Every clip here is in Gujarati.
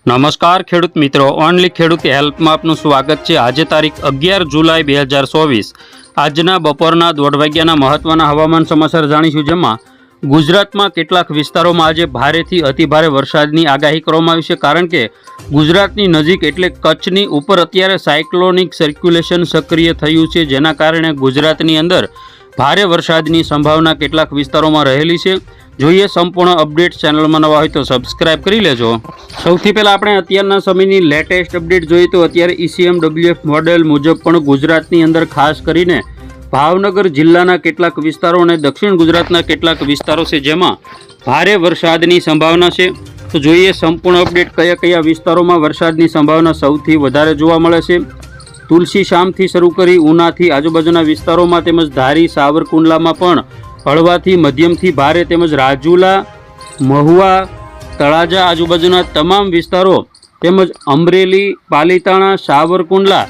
નમસ્કાર ખેડૂત મિત્રો, ઓનલી ખેડૂત હેલ્પમાં આપનું સ્વાગત છે। આજે તારીખ 11 જુલાઈ 2024 આજના બપોરના 1:30 વાગ્યાના મહત્વના હવામાન સમાચાર જાણીશું, જેમાં ગુજરાતમાં કેટલાક વિસ્તારોમાં આજે ભારેથી અતિભારે વરસાદની આગાહી કરવામાં આવી છે। કારણ કે ગુજરાતની નજીક એટલે કચ્છની ઉપર અત્યારે સાયક્લોનિક સર્ક્યુલેશન સક્રિય થયું છે, જેના કારણે ગુજરાતની અંદર ભારે વરસાદની સંભાવના કેટલાક વિસ્તારોમાં રહેલી છે। જોઈએ સંપૂર્ણ અપડેટ। ચેનલમાં નવા હોય તો સબસ્ક્રાઇબ કરી લેજો। સૌથી પહેલાં આપણે અત્યારના સમયની લેટેસ્ટ અપડેટ જોઈએ તો અત્યારે ECMWF મોડેલ મુજબ પણ ગુજરાતની અંદર ખાસ કરીને ભાવનગર જિલ્લાના કેટલાક વિસ્તારો અને દક્ષિણ ગુજરાતના કેટલાક વિસ્તારો છે જેમાં ભારે વરસાદની સંભાવના છે। તો જોઈએ સંપૂર્ણ અપડેટ કયા કયા વિસ્તારોમાં વરસાદની સંભાવના સૌથી વધારે જોવા મળે છે। તુલસી શામથી શરૂ કરી ઉનાથી આજુબાજુના વિસ્તારોમાં તેમજ ધારી સાવરકુંડલામાં પણ હળવાથી મધ્યમથી ભારે તેમજ રાજુલા, મહુવા, તળાજા આજુબાજુના તમામ વિસ્તારો તેમજ અમરેલી, પાલીતાણા, સાવરકુંડલા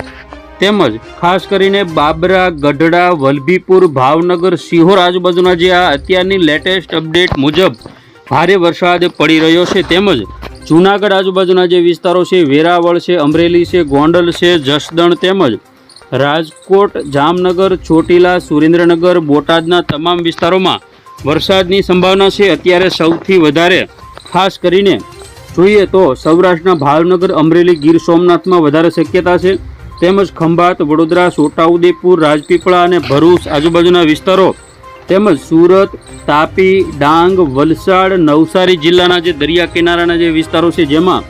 તેમજ ખાસ કરીને બાબરા, ગઢડા, વલભીપુર, ભાવનગર, સિહોર આજુબાજુના જે આ અત્યારની લેટેસ્ટ અપડેટ મુજબ ભારે વરસાદ પડી રહ્યો છે, તેમજ જૂનાગઢ આજુબાજુના જે વિસ્તારો છે, વેરાવળ છે, અમરેલી છે, ગોંડલ છે, જસદણ તેમજ રાજકોટ, જામનગર, ચોટીલા, સુરેન્દ્રનગર, બોટાદના તમામ વિસ્તારોમાં વરસાદની સંભાવના છે। અત્યારે સૌથી વધારે ખાસ કરીને જોઈએ તો સૌરાષ્ટ્રના ભાવનગર, અમરેલી, ગીર સોમનાથમાં વધારે શક્યતા છે, તેમજ ખંભાત, વડોદરા, છોટાઉદેપુર, રાજપીપળા અને ભરૂચ આજુબાજુના વિસ્તારો તેમજ સુરત, તાપી, ડાંગ, વલસાડ, નવસારી જિલ્લાના જે દરિયા કિનારાના જે વિસ્તારો છે જેમાં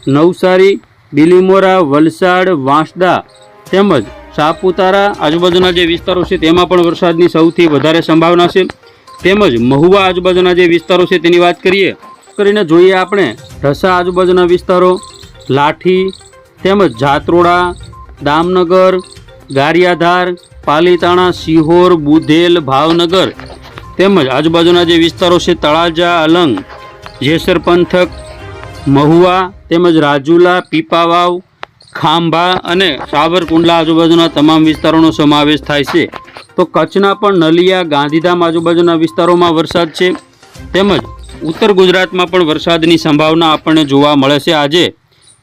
નવસારી, બિલીમોરા, વલસાડ, વાંસદા તેમજ સાપુતારા આજુબાજુના જે વિસ્તારો છે તેમાં પણ વરસાદની સૌથી વધારે સંભાવના છે। તેમજ મહુવા આજુબાજુના જે વિસ્તારો છે તેની વાત કરીને જોઈએ આપણે ઢસા આજુબાજુના વિસ્તારો, લાઠી તેમજ જાત્રોડા, દામનગર, ગારિયાધાર, પાલીતાણા, સિહોર, બુધેલ, ભાવનગર તેમજ આજુબાજુના જે વિસ્તારો છે તળાજા, અલંગ, જેસર પંથક, મહુવા તેમજ રાજુલા, પીપાવાવ, ખાંભા અને સાવરકુંડલા આજુબાજુના તમામ વિસ્તારોનો સમાવેશ થાય છે। તો કચ્છના પણ નલિયા, ગાંધીધામ આજુબાજુના વિસ્તારોમાં વરસાદ છે, તેમજ ઉત્તર ગુજરાતમાં પણ વરસાદની સંભાવના આપણને જોવા મળે છે। આજે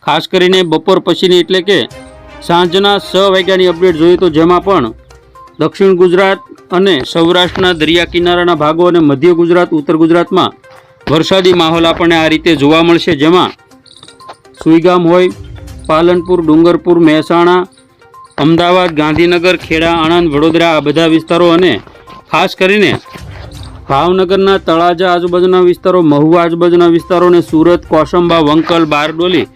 ખાસ કરીને બપોર પછીની એટલે કે સાંજના 6 વાગ્યાની અપડેટ જોઈએ તો જેમાં પણ દક્ષિણ ગુજરાત અને સૌરાષ્ટ્રના દરિયા કિનારાના ભાગો અને મધ્ય ગુજરાત, ઉત્તર ગુજરાતમાં વરસાદી માહોલ આપણને આ રીતે જોવા મળશે, જેમાં સુઈગામ હોય, પાલનપુર, ડુંગરપુર, મહેસાણા, અમદાવાદ, ગાંધીનગર, ખેડા, આણંદ, વડોદરા આ બધા વિસ્તારો અને ખાસ કરીને ભાવનગરના તળાજા આજુબાજુના વિસ્તારો, મહુવા આજુબાજુના વિસ્તારો અને સુરત, કોસંબા, વંકલ, બારડોલી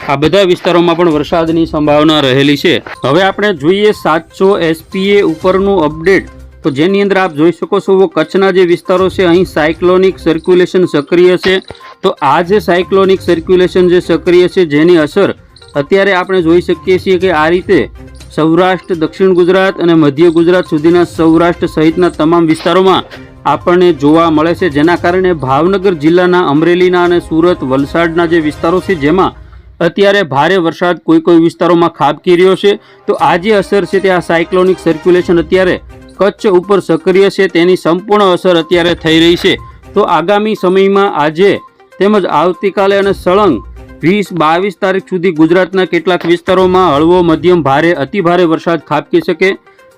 આ બધા વિસ્તારોમાં પણ વરસાદની સંભાવના રહેલી છે। હવે આપણે જોઈએ 700 SPA ઉપરનું અપડેટ, તો જેની અંદર આપ જોઈ શકો છો કચ્છના જે વિસ્તારો છે અહીં સાયક્લોનિક સર્ક્યુલેશન સક્રિય છે। તો આ જે સાયક્લોનિક સર્ક્યુલેશન જે સક્રિય છે જેની અસર અત્યારે આપણે જોઈ શકીએ છીએ કે આ રીતે સૌરાષ્ટ્ર, દક્ષિણ ગુજરાત અને મધ્ય ગુજરાત સુધીના સૌરાષ્ટ્ર સહિતના તમામ વિસ્તારોમાં આપણને જોવા મળે છે, જેના કારણે ભાવનગર જિલ્લાના અમરેલીના અને સુરત, વલસાડના જે વિસ્તારો છે જેમાં અત્યારે ભારે વરસાદ કોઈ વિસ્તારોમાં ખાબકી રહ્યો છે। તો આ જે અસર છે તે આ સાયક્લોનિક સર્ક્યુલેશન અત્યારે કચ્છ ઉપર સક્રિય છે તેની સંપૂર્ણ અસર અત્યારે થઈ રહી છે। તો આગામી સમયમાં આજે તેમજ આવતીકાલે અને સળંગ 20-22 તારીખ સુધી ગુજરાતના કેટલાક વિસ્તારોમાં હળવો, મધ્યમ, ભારે, અતિભારે વરસાદ ખાબકી શકે।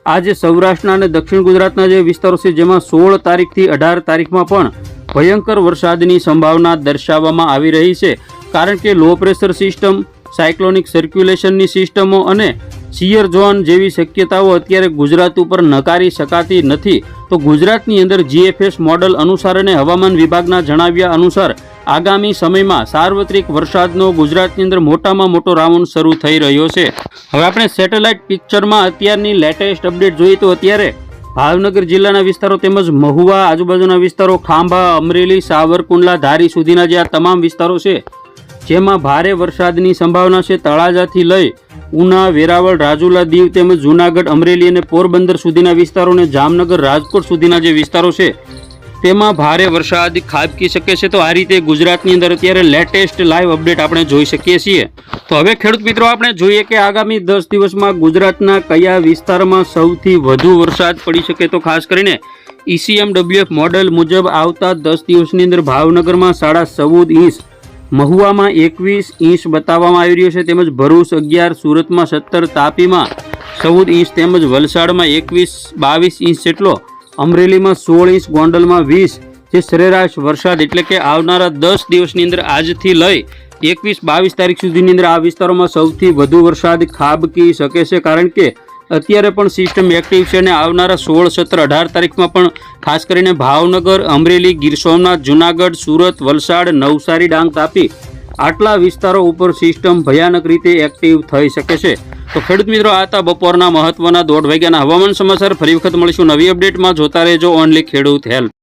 આજે સૌરાષ્ટ્રના અને દક્ષિણ ગુજરાતના જે વિસ્તારો છે જેમાં 16 તારીખથી 18 તારીખમાં પણ ભયંકર વરસાદની સંભાવના દર્શાવવામાં આવી રહી છે, કારણ કે લો પ્રેશર સિસ્ટમ, સાયક્લોનિક સર્ક્યુલેશનની સિસ્ટમો અને સિયર ઝોન જેવી શક્યતાઓ અત્યારે ગુજરાત ઉપર નકારી શકાતી નથી। તો ગુજરાતની અંદર GFS મોડલ અનુસાર અને હવામાન વિભાગના જણાવ્યા અનુસાર આગામી સમયમાં સાર્વત્રિક વરસાદનો ગુજરાતની અંદર મોટામાં મોટો રાઉન્ડ શરૂ થઈ રહ્યો છે। હવે આપણે સેટેલાઇટ પિક્ચરમાં અત્યારની લેટેસ્ટ અપડેટ જોઈએ તો અત્યારે ભાવનગર જિલ્લાના વિસ્તારો તેમજ મહુવા આજુબાજુના વિસ્તારો, ખાંભા, અમરેલી, સાવરકુંડલા, ધારી સુધીના જે આ તમામ વિસ્તારો છે જેમાં ભારે વરસાદની સંભાવના છે। તળાજાથી લઈ ઉના, વેરાવળ, રાજુલા, દીવ તેમજ જૂનાગઢ, અમરેલી અને પોરબંદર સુધીના વિસ્તારો અને જામનગર, રાજકોટ સુધીના જે વિસ્તારો છે તેમાં ભારે વરસાદ ખાબકી શકે છે। તો આ રીતે ગુજરાતની અંદર અત્યારે લેટેસ્ટ લાઈવ અપડેટ આપણે જોઈ શકીએ છીએ। તો હવે ખેડૂત મિત્રો આપણે જોઈએ કે આગામી 10 દિવસમાં ગુજરાતના કયા વિસ્તારમાં સૌથી વધુ વરસાદ પડી શકે। તો ખાસ કરીને ECMWF મોડેલ મુજબ આવતા 10 દિવસની અંદર ભાવનગરમાં 14.5 ઇંચ, મહુવામાં 21 ઇંચ બતાવવામાં આવી રહ્યો છે, તેમજ ભરૂચ 11, સુરતમાં 17, તાપીમાં 14 ઇંચ તેમજ વલસાડમાં 21-22 ઇંચ જેટલો, અમરેલીમાં 16 ઇંચ, ગોંડલમાં 20 જે સરેરાશ વરસાદ એટલે કે આવનારા 10 દિવસની અંદર આજથી લઈ 21-22 તારીખ સુધીની અંદર આ વિસ્તારોમાં સૌથી વધુ વરસાદ ખાબકી શકે છે, કારણ કે અત્યારે પણ સિસ્ટમ એક્ટિવ છે અને આવનારા 16, 17, 18 તારીખમાં પણ ખાસ કરીને ભાવનગર, અમરેલી, ગીર સોમનાથ, જૂનાગઢ, સુરત, વલસાડ, નવસારી, ડાંગ, તાપી આટલા વિસ્તારો ઉપર સિસ્ટમ ભયાનક રીતે એક્ટિવ થઈ શકે છે. તો ખેડૂત મિત્રો, આ હતા બપોરના મહત્વના 1:30 વાગ્યાના હવામાન સમાચાર. ફરી વખત મળીશું નવી અપડેટમાં. જોતા રહેજો ઓનલી ખેડૂત હેલ્પ.